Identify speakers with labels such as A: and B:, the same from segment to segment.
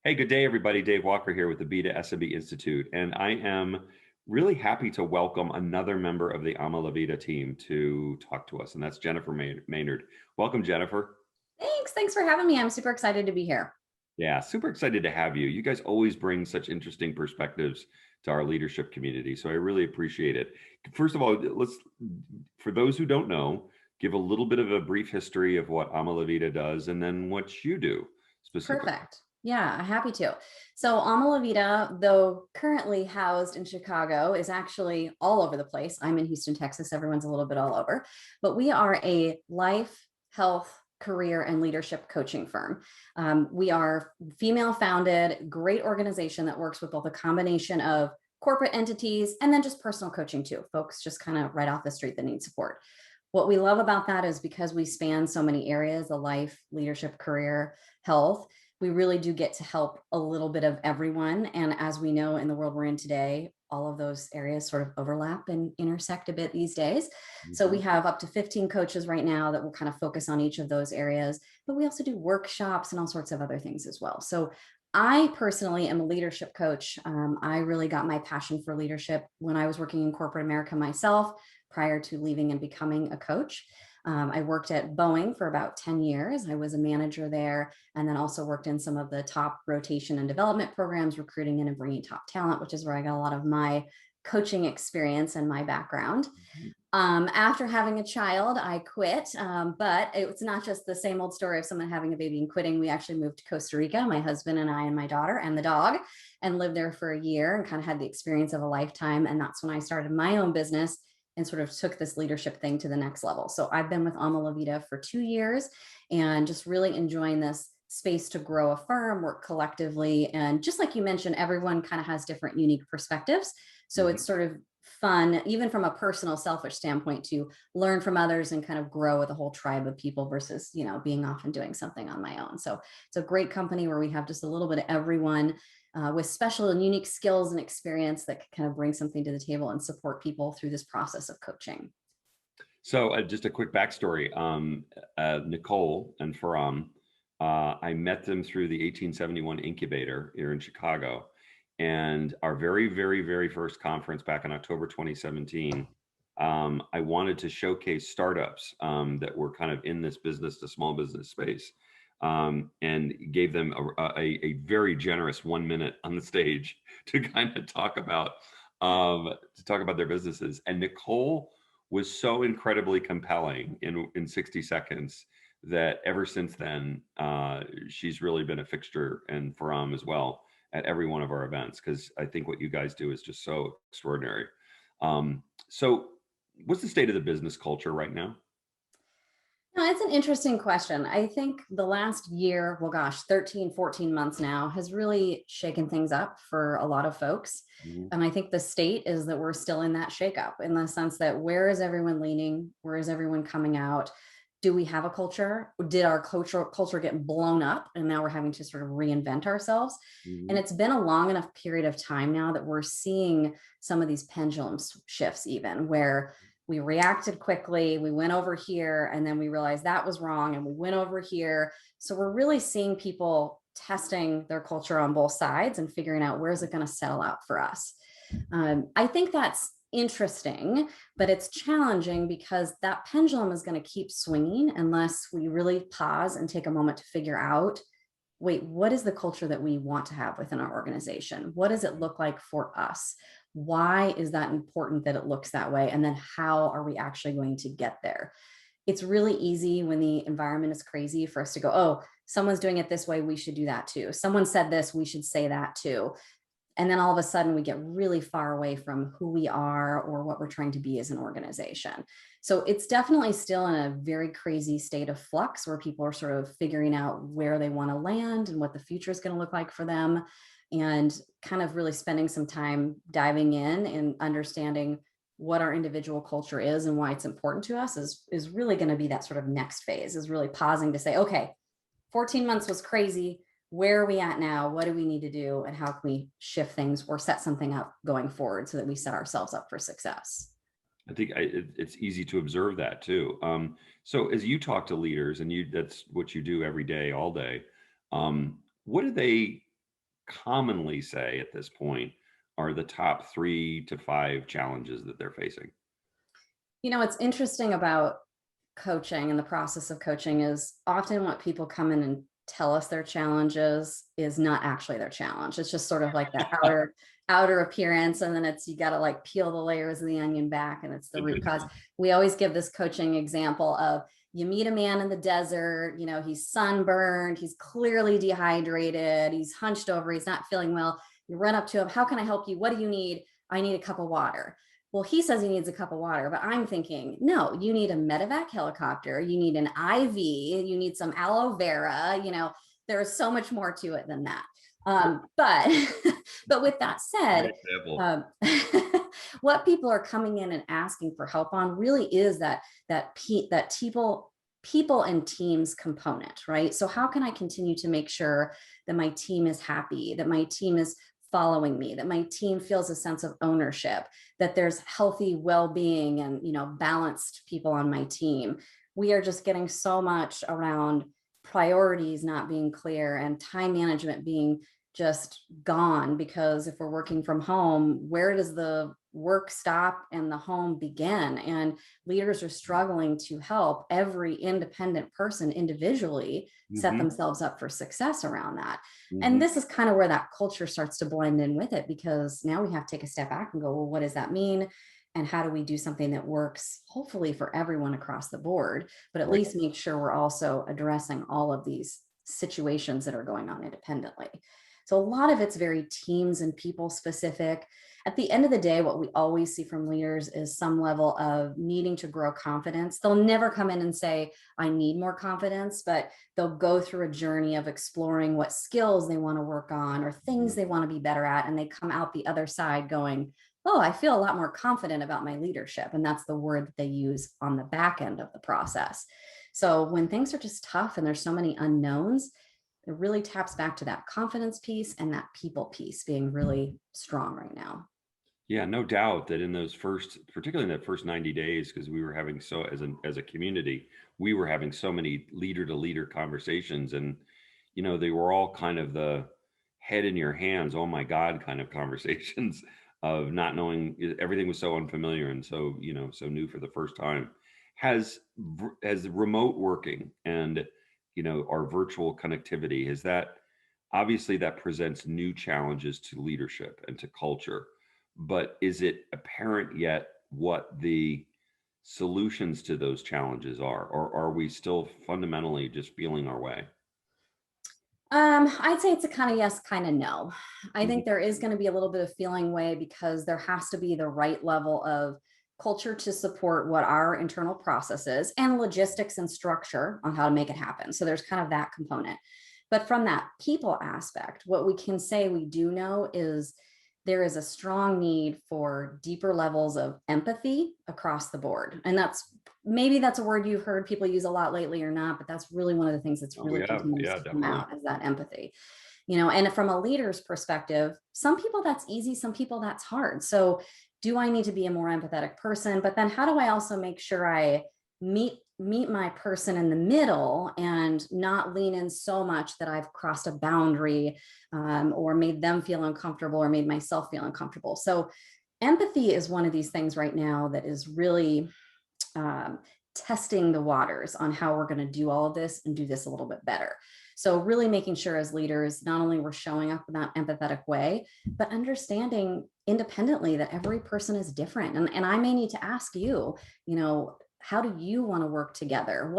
A: Hey, good day, everybody. Dave Walker here with the Beta SMB Institute, and I am really happy to welcome another member of the Ama La Vida team to talk to us, and that's Jennifer Maynard. Welcome, Jennifer.
B: Thanks for having me. I'm super excited to be here.
A: Yeah, super excited to have you. You guys always bring such interesting perspectives to our leadership community, so I really appreciate it. First of all, for those who don't know, give a little bit of a brief history of what Ama La Vida does, and then what you do specifically.
B: Perfect. Yeah, happy to. So Alma La Vida, though currently housed in Chicago, is actually all over the place. I'm in Houston, Texas. Everyone's a little bit all over, but we are a life, health, career, and leadership coaching firm. We are female founded, great organization that works with both a combination of corporate entities and then just personal coaching too. Folks just kind of right off the street that need support. What we love about that is because we span so many areas, the life, leadership, career, health, we really do get to help a little bit of everyone. And as we know in the world we're in today, all of those areas sort of overlap and intersect a bit these days. So we
A: Mhm.
B: have up to 15 coaches right now that will kind of focus on each of those areas, but we also do workshops and all sorts of other things as well. So I personally am a leadership coach. I really got my passion for leadership when I was working in corporate America myself prior to leaving and becoming a coach. I worked at Boeing for about 10 years. I was a manager there and then also worked in some of the top rotation and development programs, recruiting in and bringing top talent, which is where I got a lot of my coaching experience and my background. After having a child, I quit, but it's not just the same old story of someone having a baby and quitting. We actually moved to Costa Rica, my husband and I, and my daughter and the dog, and lived there for a year and kind of had the experience of a lifetime. And that's when I started my own business and sort of took this leadership thing to the next level. So I've been with Alma La Vida for 2 years and just really enjoying this space to grow a firm, work collectively. And just like you mentioned, everyone kind of has different unique perspectives. So it's
A: Mhm.
B: sort of fun, even from a personal, selfish standpoint, to learn from others and kind of grow with a whole tribe of people versus, being off and doing something on my own. So it's a great company where we have just a little bit of everyone with special and unique skills and experience that can kind of bring something to the table and support people through this process of coaching.
A: So, just a quick backstory. Nicole and Faram, I met them through the 1871 incubator here in Chicago. And our very, very, very first conference back in October 2017, I wanted to showcase startups that were kind of in this business to small business space, and gave them a very generous 1 minute on the stage to kind of talk about their businesses. And Nicole was so incredibly compelling in 60 seconds that ever since then, she's really been a fixture, and Faram as well, at every one of our events, because I think what you guys do is just so extraordinary. So, what's the state of the business culture right now?
B: No, it's an interesting question. I think the last year, well, gosh, 13, 14 months now has really shaken things up for a lot of folks.
A: Mhm.
B: And I think the state is that we're still in that shakeup in the sense that where is everyone leaning? Where is everyone coming out? Do we have a culture? Did our culture get blown up and now we're having to sort of reinvent ourselves? And
A: Mhm.
B: it's been a long enough period of time now that we're seeing some of these pendulum shifts, even where we reacted quickly, we went over here, and then we realized that was wrong, and we went over here. So we're really seeing people testing their culture on both sides and figuring out where's it going to settle out for us. I think that's interesting, but it's challenging because that pendulum is going to keep swinging unless we really pause and take a moment to figure out, wait, what is the culture that we want to have within our organization? What does it look like for us? Why is that important that it looks that way? And then how are we actually going to get there? It's really easy when the environment is crazy for us to go, oh, someone's doing it this way, we should do that too. Someone said this, we should say that too. And then all of a sudden we get really far away from who we are or what we're trying to be as an organization. So it's definitely still in a very crazy state of flux where people are sort of figuring out where they want to land and what the future is going to look like for them, and kind of really spending some time diving in and understanding what our individual culture is and why it's important to us is really going to be that sort of next phase, is really pausing to say, okay, 14 months was crazy. Where are we at now? What do we need to do? And how can we shift things or set something up going forward so that we set ourselves up for success?
A: I think it's easy to observe that too. So, as you talk to leaders, and that's what you do every day, all day. What do they? commonly say at this point are the top 3 to 5 challenges that they're facing?
B: What's interesting about coaching and the process of coaching is often what people come in and tell us their challenges is not actually their challenge. It's just sort of like that outer appearance, and then it's, you got to like peel the layers of the onion back, and it's the root cause. We always give this coaching example of, you meet a man in the desert, he's sunburned, he's clearly dehydrated, he's hunched over, he's not feeling well. You run up to him, how can I help you? What do you need? I need a cup of water. Well, he says he needs a cup of water, but I'm thinking, no, you need a medevac helicopter, you need an IV, you need some aloe vera, there's so much more to it than that. But but with that said, what people are coming in and asking for help on really is that people and teams component, right? So how can I continue to make sure that my team is happy, that my team is following me, that my team feels a sense of ownership, that there's healthy well-being and balanced people on my team? We are just getting so much around priorities not being clear and time management being just gone, because if we're working from home, where does the work stop and the home begin? And leaders are struggling to help every independent person individually set themselves up for success around that. And this is kind of where that culture starts to blend in with it, because now we have to take a step back and go, well, what does that mean? And how do we do something that works, hopefully for everyone across the board, but at least make sure we're also addressing all of these situations that are going on independently. So a lot of it's very teams and people specific. At the end of the day, what we always see from leaders is some level of needing to grow confidence. They'll never come in and say, I need more confidence, but they'll go through a journey of exploring what skills they want to work on or things they want to be better at. And they come out the other side going, oh, I feel a lot more confident about my leadership. And that's the word that they use on the back end of the process. So when things are just tough and there's so many unknowns, it really taps back to that confidence piece and that people piece being really strong right now.
A: Yeah, no doubt that in those particularly in that first 90 days, because we were having as a community, we were having so many leader to leader conversations, and they were all kind of the head in your hands, oh my God, kind of conversations of not knowing, everything was so unfamiliar and so so new for the first time. Has remote working and our virtual connectivity, is that obviously that presents new challenges to leadership and to culture, but is it apparent yet what the solutions to those challenges are, or are we still fundamentally just feeling our way?
B: I'd say it's a kind of yes, kind of no. I think there is going to be a little bit of feeling way, because there has to be the right level of culture to support what our internal process is, and logistics and structure on how to make it happen. So there's kind of that component. But from that people aspect, what we can say we do know is there is a strong need for deeper levels of empathy across the board. And maybe that's a word you've heard people use a lot lately or not, but that's really one of the things that's really continues to come out, is that empathy. And from a leader's perspective, some people that's easy, some people that's hard. So do I need to be a more empathetic person? But then how do I also make sure I meet my person in the middle and not lean in so much that I've crossed a boundary, or made them feel uncomfortable or made myself feel uncomfortable? So empathy is one of these things right now that is really testing the waters on how we're going to do all of this and do this a little bit better. So really making sure as leaders, not only we're showing up in that empathetic way, but understanding independently that every person is different. And I may need to ask you, how do you want to work together?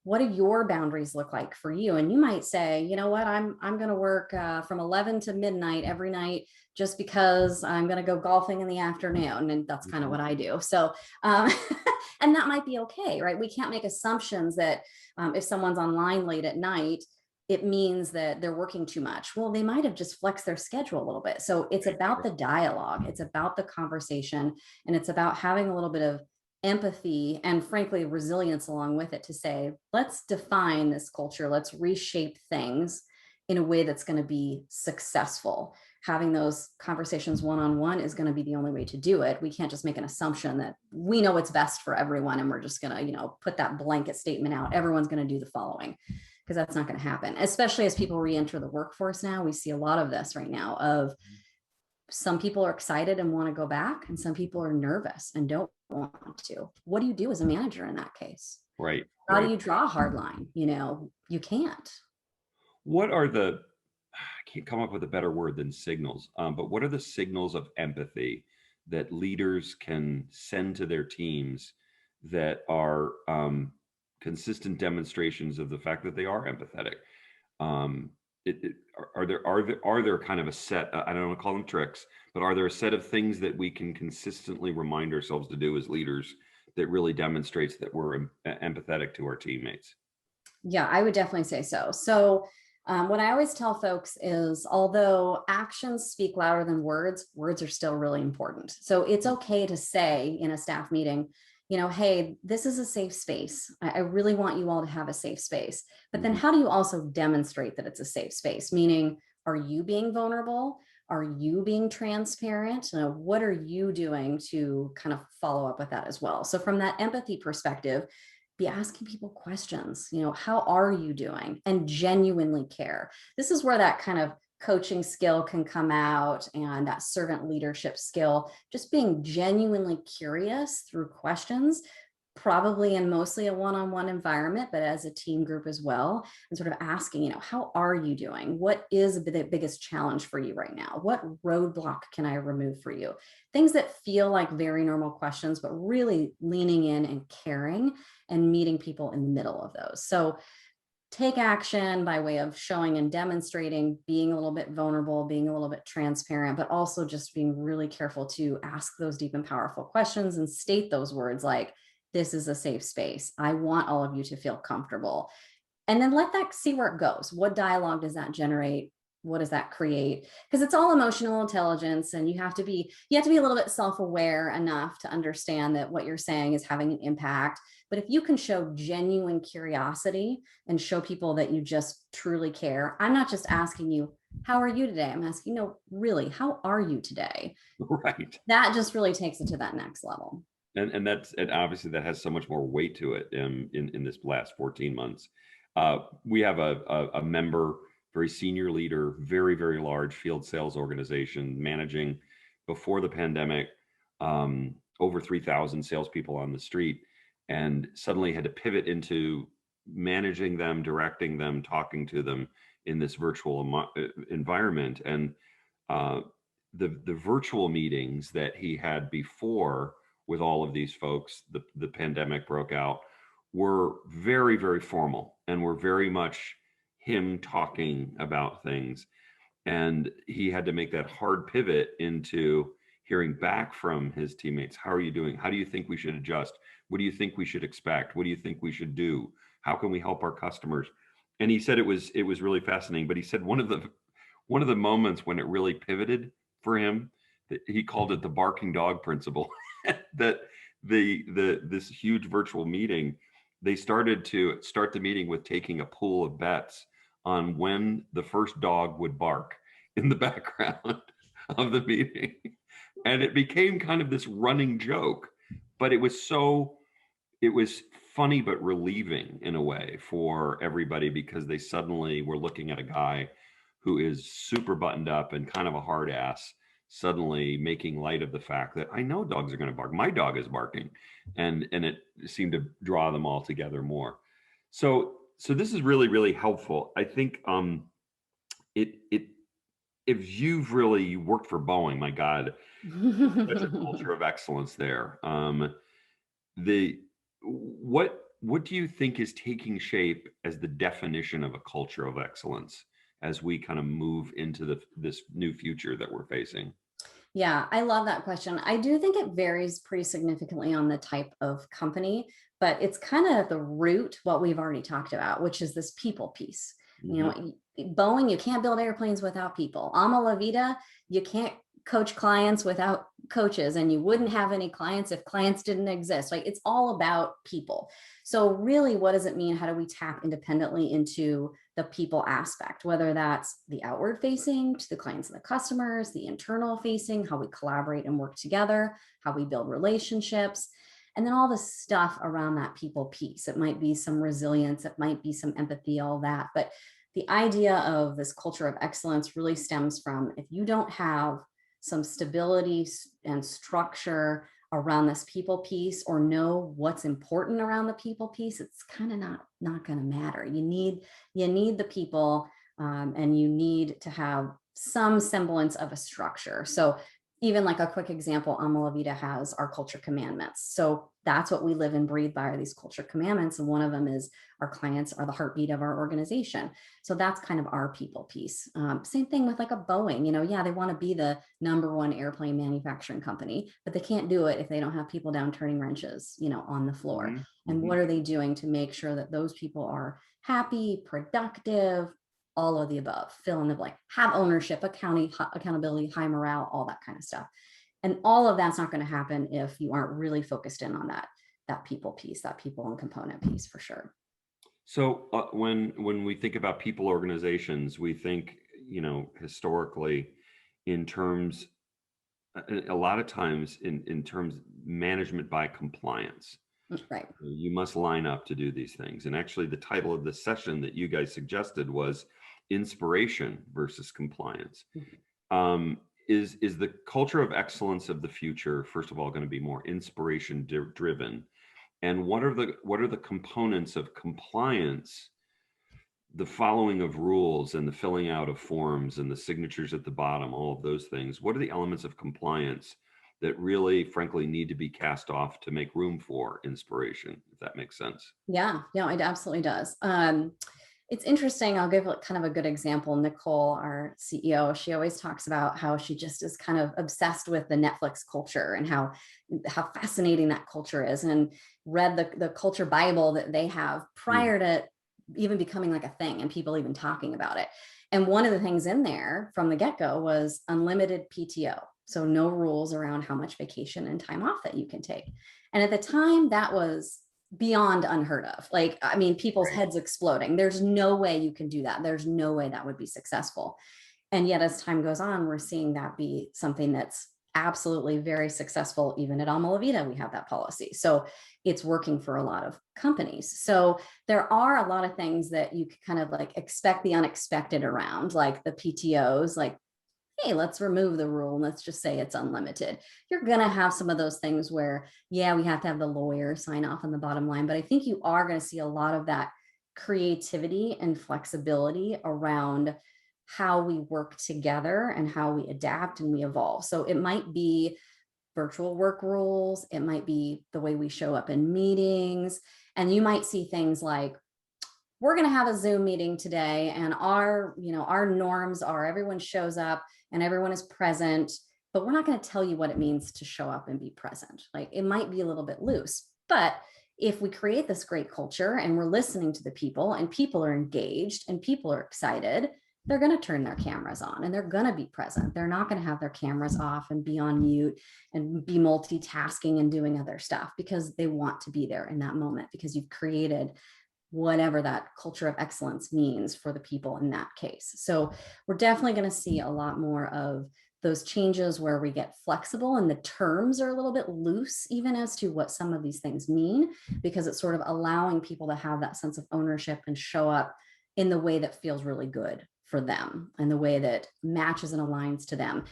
B: What do your boundaries look like for you? And you might say, you know what, I'm going to work from 11 to midnight every night, just because I'm going to go golfing in the afternoon. And that's kind of what I do. So, and that might be okay, right? We can't make assumptions that if someone's online late at night, it means that they're working too much. Well, they might have just flexed their schedule a little bit. So it's about the dialogue, it's about the conversation, and it's about having a little bit of empathy and frankly resilience along with it, to say, let's define this culture, let's reshape things in a way that's going to be successful. Having those conversations one-on-one is going to be the only way to do it. We can't just make an assumption that we know what's best for everyone and we're just going to put that blanket statement out, everyone's going to do the following. because that's not going to happen, especially as people re-enter the workforce now. We see a lot of this right now of some people are excited and want to go back, and some people are nervous and don't want to. What do you do as a manager in that case?
A: Right.
B: How do
A: Right.
B: you draw a hard line? You can't.
A: What are the, I can't come up with a better word than signals, but what are the signals of empathy that leaders can send to their teams that are consistent demonstrations of the fact that they are empathetic? Um, are there kind of a set? I don't want to call them tricks, but are there a set of things that we can consistently remind ourselves to do as leaders that really demonstrates that we're empathetic to our teammates?
B: Yeah, I would definitely say so. So, what I always tell folks is although actions speak louder than words, words are still really important. So, it's okay to say in a staff meeting, hey, this is a safe space. I really want you all to have a safe space. But then,
A: Mhm.
B: how do you also demonstrate that it's a safe space? Meaning, are you being vulnerable? Are you being transparent? What are you doing to kind of follow up with that as well? So, from that empathy perspective, be asking people questions. How are you doing? And genuinely care. This is where that kind of coaching skill can come out, and that servant leadership skill, just being genuinely curious through questions, probably in mostly a one-on-one environment, but as a team group as well, and sort of asking, how are you doing? What is the biggest challenge for you right now? What roadblock can I remove for you? Things that feel like very normal questions, but really leaning in and caring and meeting people in the middle of those. So take action by way of showing and demonstrating, being a little bit vulnerable, being a little bit transparent, but also just being really careful to ask those deep and powerful questions and state those words like, this is a safe space. I want all of you to feel comfortable. And then let that see where it goes. What dialogue does that generate? What does that create? Because it's all emotional intelligence, and you have to be a little bit self-aware enough to understand that what you're saying is having an impact. But if you can show genuine curiosity and show people that you just truly care, I'm not just asking you, how are you today? I'm asking, no, really, how are you today?
A: Right.
B: That just really takes it to that next level.
A: And obviously that has so much more weight to it in this last 14 months. We have a member, very senior leader, very, very large field sales organization, managing before the pandemic over 3,000 salespeople on the street, and suddenly had to pivot into managing them, directing them, talking to them in this virtual environment. And uh, the virtual meetings that he had before with all of these folks, the pandemic broke out, were very, very formal and were very much him talking about things. And he had to make that hard pivot into hearing back from his teammates. How are you doing? How do you think we should adjust? What do you think we should expect? What do you think we should do? How can we help our customers? And he said it was really fascinating. But he said one of the moments when it really pivoted for him, that he called it the barking dog principle. That this huge virtual meeting, they started to start the meeting with taking a pool of bets on when the first dog would bark in the background of the meeting. And it became kind of this running joke, but it was funny but relieving in a way for everybody, because they suddenly were looking at a guy who is super buttoned up and kind of a hard ass, suddenly making light of the fact that I know dogs are going to bark. My dog is barking, and it seemed to draw them all together more. So this is really, really helpful. I think it if you've really worked for Boeing, my God, such a culture of excellence there. The what do you think is taking shape as the definition of a culture of excellence as we kind of move into this new future that we're facing?
B: Yeah, I love that question. I do think it varies pretty significantly on the type of company, but it's kind of at the root what we've already talked about, which is this people piece.
A: Hmm.
B: Boeing, you can't build airplanes without people. Alma La Vida, you can't coach clients without coaches, and you wouldn't have any clients if clients didn't exist. Like, it's all about people. So really, what does it mean? How do we tap independently into the people aspect, whether that's the outward facing to the clients and the customers, the internal facing, how we collaborate and work together, how we build relationships. And then all the stuff around that people piece. It might be some resilience, it might be some empathy, all that. But the idea of this culture of excellence really stems from, if you don't have some stability and structure around this people piece, or know what's important around the people piece, it's kind of not going to matter. You need the people, and you need to have some semblance of a structure. So even like a quick example, Ama La Vida has our culture commandments. So that's what we live and breathe by, are these culture commandments. And one of them is, our clients are the heartbeat of our organization. So that's kind of our people piece. Same thing with like a Boeing, yeah, they want to be the #1 airplane manufacturing company, but they can't do it if they don't have people down turning wrenches, on the floor. And what are they doing to make sure that those people are happy, productive, all of the above, fill in the blank, have ownership, accountability, high morale, all that kind of stuff. And all of that's not going to happen if you aren't really focused in on that people piece, that people and component piece, for sure.
A: So when we think about people organizations, we think, historically in terms, a lot of times in terms management by compliance.
B: Right.
A: You must line up to do these things. And actually the title of the session that you guys suggested was inspiration versus compliance. Is the culture of excellence of the future, first of all, going to be more inspiration driven? And what are the components of compliance, the following of rules and the filling out of forms and the signatures at the bottom, all of those things? What are the elements of compliance that really, frankly, need to be cast off to make room for inspiration, if that makes sense?
B: Yeah, it absolutely does. It's interesting. I'll give kind of a good example. Nicole, our CEO, she always talks about how she just is kind of obsessed with the Netflix culture, and how fascinating that culture is, and read the culture Bible that they have prior to even becoming like a thing and people even talking about it. And one of the things in there from the get-go was unlimited PTO. So no rules around how much vacation and time off that you can take. And at the time, that was beyond unheard of. Like, I mean, people's heads exploding. There's no way you can do that. There's no way that would be successful. And yet, as time goes on, we're seeing that be something that's absolutely very successful. Even at Alma La Vida, we have that policy. So it's working for a lot of companies. So there are a lot of things that you kind of like expect the unexpected around, like the PTOs, like, hey, let's remove the rule and let's just say it's unlimited. You're going to have some of those things where, yeah, we have to have the lawyer sign off on the bottom line, but I think you are going to see a lot of that creativity and flexibility around how we work together and how we adapt and we evolve. So it might be virtual work rules, it might be the way we show up in meetings, and you might see things like, we're going to have a Zoom meeting today, and our norms are everyone shows up and everyone is present, but we're not going to tell you what it means to show up and be present. Like, it might be a little bit loose, but if we create this great culture and we're listening to the people and people are engaged and people are excited, they're going to turn their cameras on and they're going to be present. They're not going to have their cameras off and be on mute and be multitasking and doing other stuff, because they want to be there in that moment, because you've created whatever that culture of excellence means for the people in that case. So we're definitely going to see a lot more of those changes where we get flexible and the terms are a little bit loose, even as to what some of these things mean, because it's sort of allowing people to have that sense of ownership and show up in the way that feels really good for them and the way that matches and aligns to them.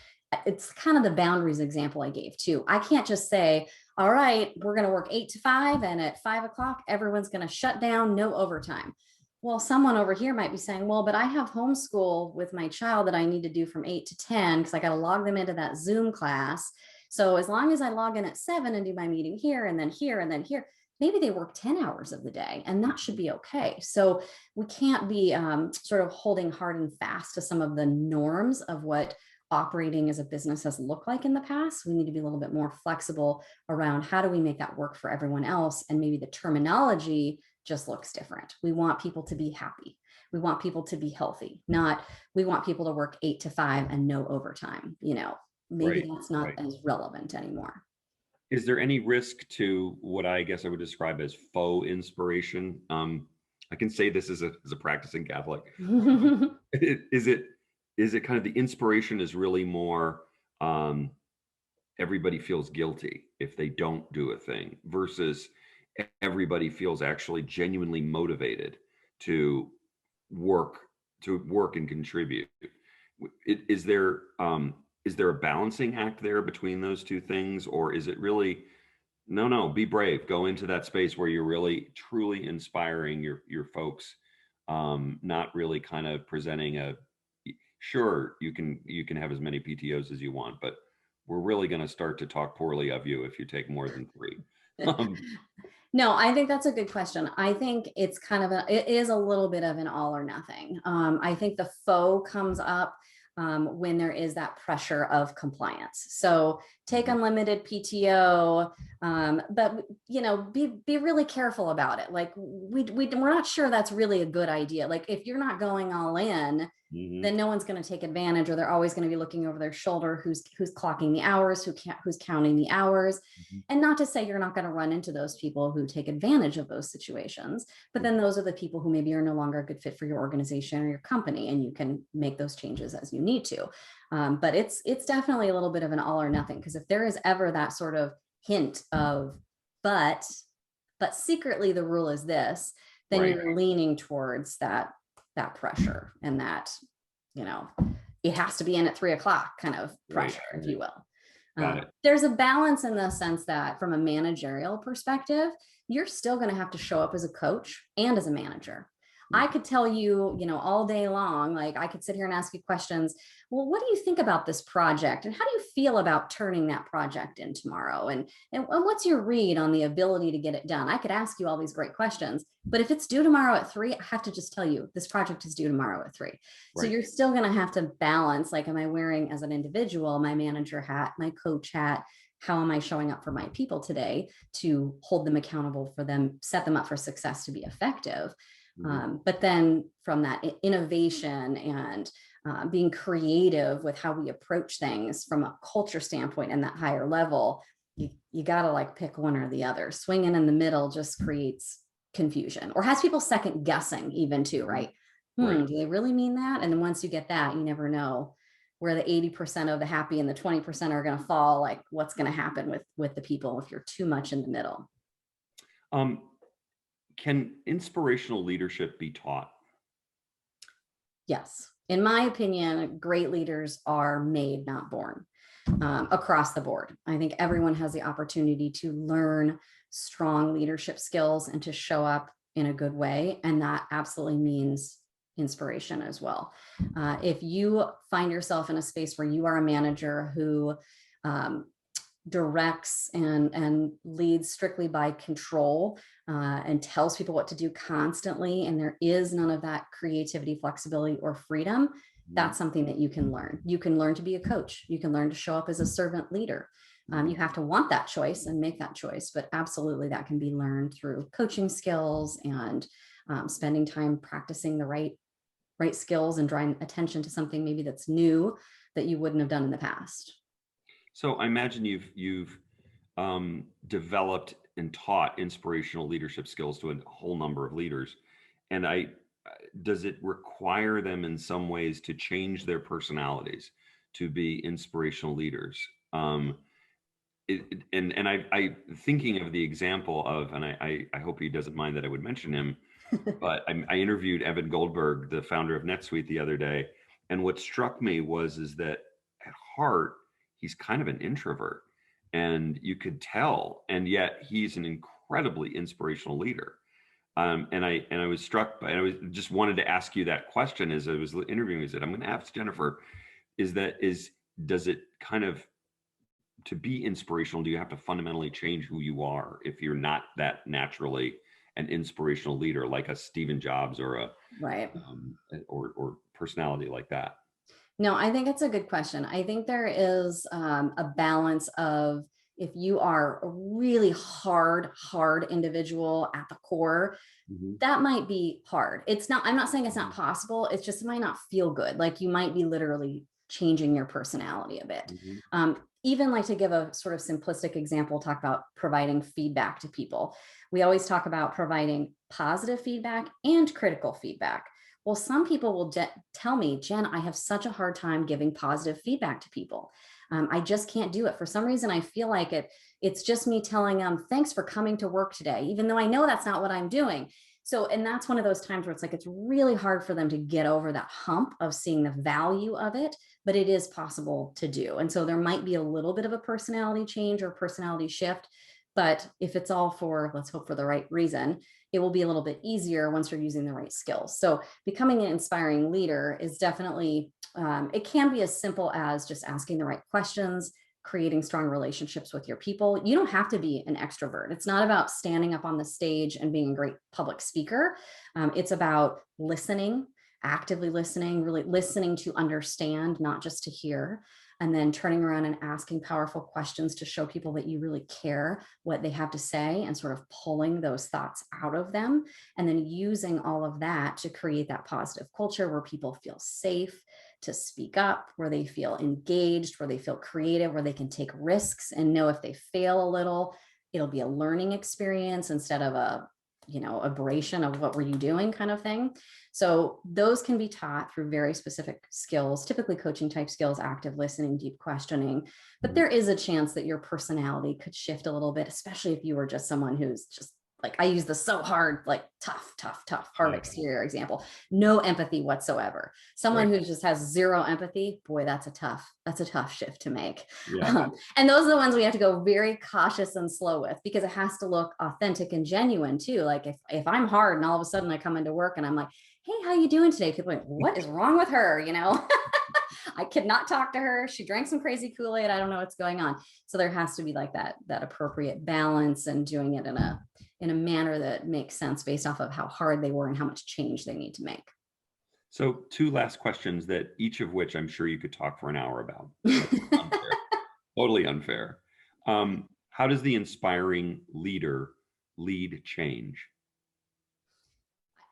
B: It's kind of the boundaries example I gave too. I can't just say, all right, we're going to work 8 to 5, and at 5 o'clock, everyone's going to shut down, no overtime. Well, someone over here might be saying, well, but I have homeschool with my child that I need to do from 8 to 10 because I got to log them into that Zoom class. So as long as I log in at 7 and do my meeting here and then here and then here, maybe they work 10 hours of the day, and that should be okay. So we can't be sort of holding hard and fast to some of the norms of what operating as a business has looked like in the past. We need to be a little bit more flexible around how do we make that work for everyone else. And maybe the terminology just looks different. We want people to be happy. We want people to be healthy, not we want people to work 8 to 5 and no overtime. Maybe that's not as relevant anymore.
A: Is there any risk to what I guess I would describe as faux inspiration? I can say this as a practicing Catholic. Is it kind of the inspiration is really more everybody feels guilty if they don't do a thing versus everybody feels actually genuinely motivated to work and contribute. Is there a balancing act there between those two things, or is it really no, be brave, go into that space where you're really truly inspiring your folks, not really kind of presenting a sure you can have as many PTOs as you want, but we're really going to start to talk poorly of you if you take more than three. um,
B: No, I think that's a good question. I think it's kind of it is a little bit of an all or nothing. I think the faux comes up when there is that pressure of compliance. So take unlimited PTO, but be really careful about it. Like we're not sure that's really a good idea. Like if you're not going all in, then no one's going to take advantage, or they're always going to be looking over their shoulder who's clocking the hours, who's counting the hours. And not to say you're not going to run into those people who take advantage of those situations, but then those are the people who maybe are no longer a good fit for your organization or your company, and you can make those changes as you need to. But it's definitely a little bit of an all or nothing, because if there is ever that sort of hint of but secretly the rule is this, then
A: Right.
B: you're leaning towards that pressure, and that it has to be in at 3 o'clock kind of pressure, if you will.
A: Got it.
B: There's a balance in the sense that from a managerial perspective, you're still going to have to show up as a coach and as a manager. I could tell you, all day long, like I could sit here and ask you questions. Well, what do you think about this project? And how do you feel about turning that project in tomorrow? And what's your read on the ability to get it done? I could ask you all these great questions, but if it's due tomorrow at 3, I have to just tell you this project is due tomorrow at 3. So you're still going to have to balance, like, am I wearing as an individual my manager hat, my coach hat? How am I showing up for my people today to hold them accountable for them, set them up for success to be effective? But then from that innovation and being creative with how we approach things from a culture standpoint and that higher level, you got to like pick one or the other. Swinging in the middle just creates confusion, or has people second guessing even too, right? Do they really mean that? And then once you get that, you never know where the 80% of the happy and the 20% are going to fall. Like what's going to happen with the people if you're too much in the middle.
A: Can inspirational leadership be taught?
B: Yes. In my opinion, great leaders are made, not born, across the board. I think everyone has the opportunity to learn strong leadership skills and to show up in a good way. And that absolutely means inspiration as well. If you find yourself in a space where you are a manager who directs and leads strictly by control and tells people what to do constantly, and there is none of that creativity, flexibility, or freedom, that's something that you can learn. You can learn to be a coach. You can learn to show up as a servant leader. You have to want that choice and make that choice, but absolutely that can be learned through coaching skills and spending time practicing the right skills and drawing attention to something maybe that's new that you wouldn't have done in the past.
A: So I imagine you've developed and taught inspirational leadership skills to a whole number of leaders, and does it require them in some ways to change their personalities to be inspirational leaders? And I thinking of the example of, and I hope he doesn't mind that I would mention him, but I interviewed Evan Goldberg, the founder of NetSuite, the other day, and what struck me is that at heart he's kind of an introvert, and you could tell, and yet he's an incredibly inspirational leader. And I was struck by, and I just wanted to ask you that question as I was interviewing. I said, I'm going to ask Jennifer, does it kind of, to be inspirational, do you have to fundamentally change who you are if you're not that naturally an inspirational leader like a Stephen Jobs or a or personality like that?
B: No, I think it's a good question. I think there is a balance of, if you are a really hard individual at the core, that might be hard. I'm not saying it's not possible. It's just, it might not feel good. Like you might be literally changing your personality a bit. Even like, to give a sort of simplistic example, talk about providing feedback to people. We always talk about providing positive feedback and critical feedback. Well, some people will tell me, Jen, I have such a hard time giving positive feedback to people. I just can't do it. For some reason, I feel like it's just me telling them, thanks for coming to work today, even though I know that's not what I'm doing. So, and that's one of those times where it's like, it's really hard for them to get over that hump of seeing the value of it, but it is possible to do. And so there might be a little bit of a personality change or personality shift, but if it's all for, let's hope for the right reason, it will be a little bit easier once you're using the right skills. So becoming an inspiring leader is definitely, it can be as simple as just asking the right questions, creating strong relationships with your people. You don't have to be an extrovert. It's not about standing up on the stage and being a great public speaker. It's about listening, actively listening, really listening to understand, not just to hear, and then turning around and asking powerful questions to show people that you really care what they have to say and sort of pulling those thoughts out of them. And then using all of that to create that positive culture where people feel safe to speak up, where they feel engaged, where they feel creative, where they can take risks and know if they fail a little, it'll be a learning experience instead of a, aberration of what were you doing kind of thing. So those can be taught through very specific skills, typically coaching type skills, active listening, deep questioning. But there is a chance that your personality could shift a little bit, especially if you were just someone who's just like, I use the so hard, like tough, hard exterior example, no empathy whatsoever. Someone who just has zero empathy, boy, that's a tough shift to make.
A: Yeah.
B: And those are the ones we have to go very cautious and slow with, because it has to look authentic and genuine too. Like if I'm hard and all of a sudden I come into work and I'm like, hey, how you doing today? People are like, what is wrong with her? I could not talk to her. She drank some crazy Kool-Aid. I don't know what's going on. So there has to be like that appropriate balance and doing it in a manner that makes sense based off of how hard they were and how much change they need to make.
A: So 2 last questions that each of which I'm sure you could talk for an hour about. Unfair. Totally unfair. How does the inspiring leader lead change?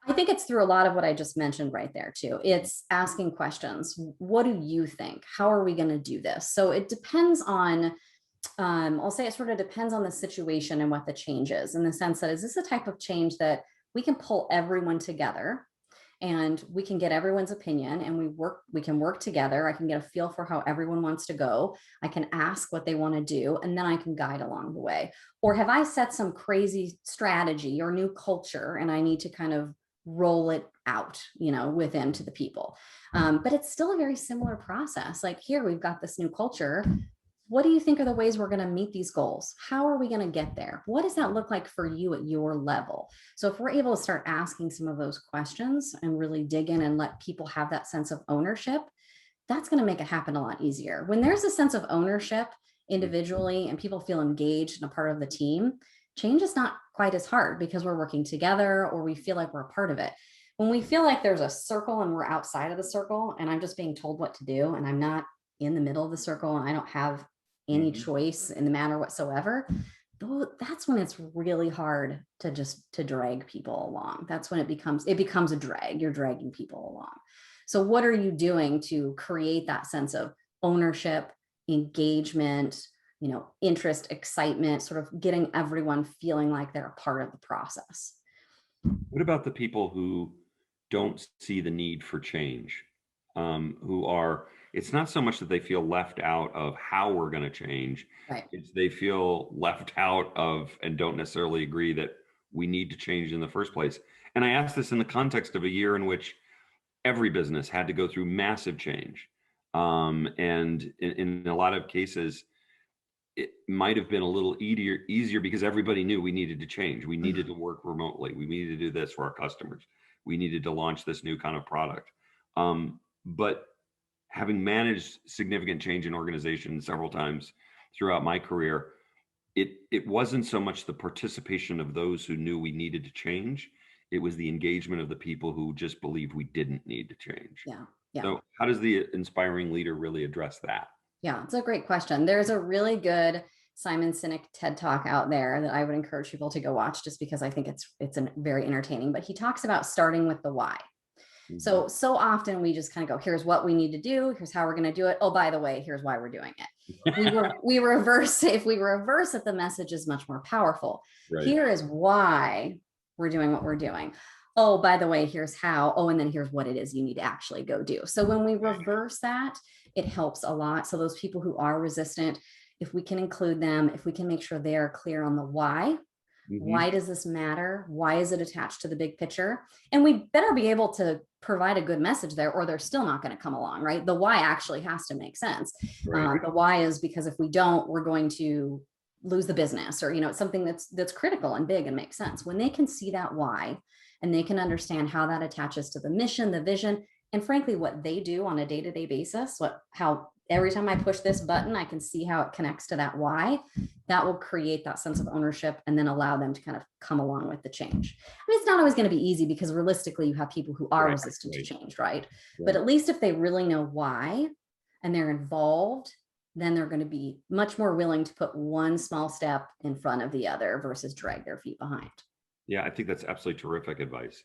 B: I think it's through a lot of what I just mentioned right there too. It's asking questions. What do you think? How are we going to do this? So it depends on, I'll say it sort of depends on the situation and what the change is, in the sense that, is this a type of change that we can pull everyone together and we can get everyone's opinion and we can work together. I can get a feel for how everyone wants to go. I can ask what they want to do, and then I can guide along the way. Or have I set some crazy strategy or new culture and I need to kind of roll it out, within to the people. But it's still a very similar process. Like, here, we've got this new culture. What do you think are the ways we're going to meet these goals? How are we going to get there? What does that look like for you at your level? So if we're able to start asking some of those questions and really dig in and let people have that sense of ownership, that's going to make it happen a lot easier. When there's a sense of ownership individually and people feel engaged and a part of the team, change is not quite as hard because we're working together or we feel like we're a part of it. When we feel like there's a circle and we're outside of the circle and I'm just being told what to do and I'm not in the middle of the circle and I don't have any choice in the matter whatsoever, that's when it's really hard to drag people along. That's when it becomes a drag. You're dragging people along. So what are you doing to create that sense of ownership, engagement, interest, excitement, sort of getting everyone feeling like they're a part of the process?
A: What about the people who don't see the need for change, who are, it's not so much that they feel left out of how we're going to change.
B: Right.
A: It's they feel left out of and don't necessarily agree that we need to change in the first place. And I ask this in the context of a year in which every business had to go through massive change. And in a lot of cases, it might have been a little easier because everybody knew we needed to change. We needed to work remotely. We needed to do this for our customers. We needed to launch this new kind of product. But having managed significant change in organizations several times throughout my career, it wasn't so much the participation of those who knew we needed to change. It was the engagement of the people who just believed we didn't need to change.
B: Yeah.
A: So how does the inspiring leader really address that?
B: Yeah, it's a great question. There's a really good Simon Sinek TED Talk out there that I would encourage people to go watch, just because I think it's very entertaining. But he talks about starting with the why. So often we just kind of go, here's what we need to do. Here's how we're going to do it. Oh, by the way, here's why we're doing it. We reverse. If we reverse it, the message is much more powerful. Right. Here is why we're doing what we're doing. oh, by the way, here's how. Oh, and then here's what it is you need to actually go do. So when we reverse that, it helps a lot. So those people who are resistant, if we can include them, if we can make sure they are clear on the why
A: Hmm.
B: does this matter? Why is it attached to the big picture? And we better be able to provide a good message there, or they're still not going to come along, right? The why actually has to make sense.
A: Right.
B: The why is because if we don't, we're going to lose the business, or it's something that's critical and big and makes sense. When they can see that why, and they can understand how that attaches to the mission, the vision, and frankly, what they do on a day-to-day basis, how every time I push this button, I can see how it connects to that why. That will create that sense of ownership and then allow them to kind of come along with the change. I mean, it's not always going to be easy because realistically, you have people who are
A: Right.
B: resistant to
A: Right.
B: change, right? But
A: Right.
B: at least if they really know why and they're involved, then they're going to be much more willing to put one small step in front of the other versus drag their feet behind.
A: Yeah, I think that's absolutely terrific advice.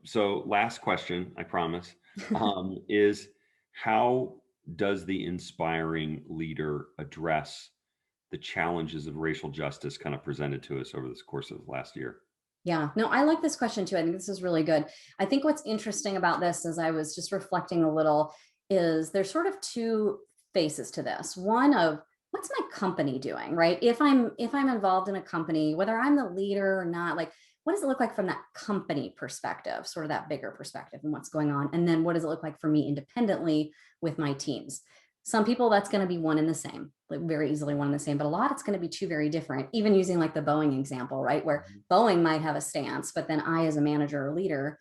A: So last question, I promise, is how does the inspiring leader address the challenges of racial justice kind of presented to us over this course of the last year?
B: Yeah, no, I like this question too. I think this is really good. I think what's interesting about this, as I was just reflecting a little, is there's sort of two faces to this. One of what's my company doing, right? If I'm involved in a company, whether I'm the leader or not, like what does it look like from that company perspective, sort of that bigger perspective and what's going on? And then what does it look like for me independently with my teams? Some people that's going to be one and the same, like very easily one and the same, but a lot it's going to be two very different, even using like the Boeing example, right? Where
A: Mhm.
B: Boeing might have a stance, but then I, as a manager or leader,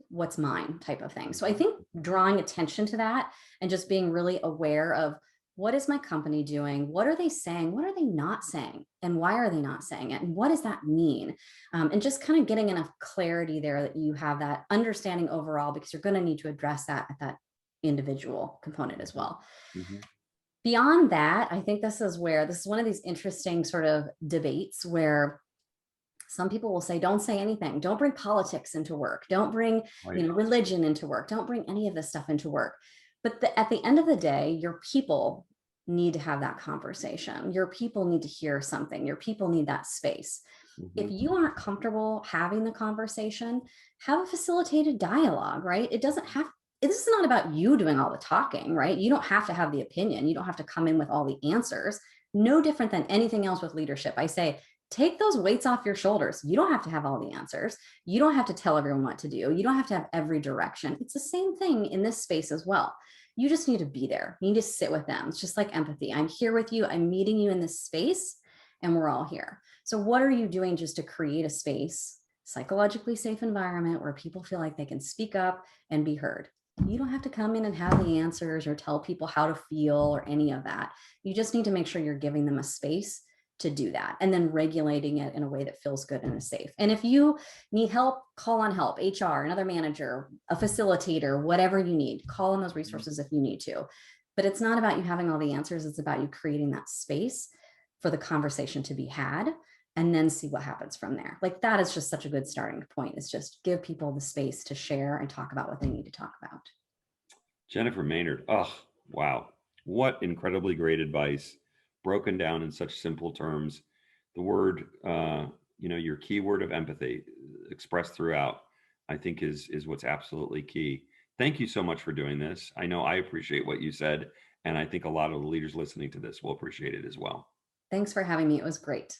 B: what's mine type of thing. So I think drawing attention to that and just being really aware of what is my company doing? What are they saying? What are they not saying? And why are they not saying it? And what does that mean? And just kind of getting enough clarity there that you have that understanding overall, because you're going to need to address that at that individual component as well.
A: Mhm.
B: Beyond that, I think this is one of these interesting sort of debates where some people will say don't say anything, don't bring politics into work, don't bring
A: Right.
B: religion into work, don't bring any of this stuff into work. But at the end of the day, your people need to have that conversation, your people need to hear something, your people need that space. If
A: Mhm.
B: you aren't comfortable having the conversation, have a facilitated dialogue, right? It doesn't have This is not about you doing all the talking, right? You don't have to have the opinion, you don't have to come in with all the answers. No different than anything else with leadership. I say take those weights off your shoulders. You don't have to have all the answers. You don't have to tell everyone what to do. You don't have to have every direction. It's the same thing in this space as well. You just need to be there. You need to sit with them. It's just like empathy. I'm here with you. I'm meeting you in this space, and we're all here. So, what are you doing just to create a space, psychologically safe environment where people feel like they can speak up and be heard? You don't have to come in and have the answers or tell people how to feel or any of that. You just need to make sure you're giving them a space to do that and then regulating it in a way that feels good and is safe. And if you need help, call on help, HR, another manager, a facilitator, whatever you need, call on those resources if you need to. But it's not about you having all the answers. It's about you creating that space for the conversation to be had and then see what happens from there. Like that is just such a good starting point. Is just give people the space to share and talk about what they need to talk about.
A: Jennifer Maynard. Oh, wow. What incredibly great advice, broken down in such simple terms. The word, your keyword of empathy expressed throughout, I think is what's absolutely key. Thank you so much for doing this. I know I appreciate what you said, and I think a lot of the leaders listening to this will appreciate it as well.
B: Thanks for having me. It was great.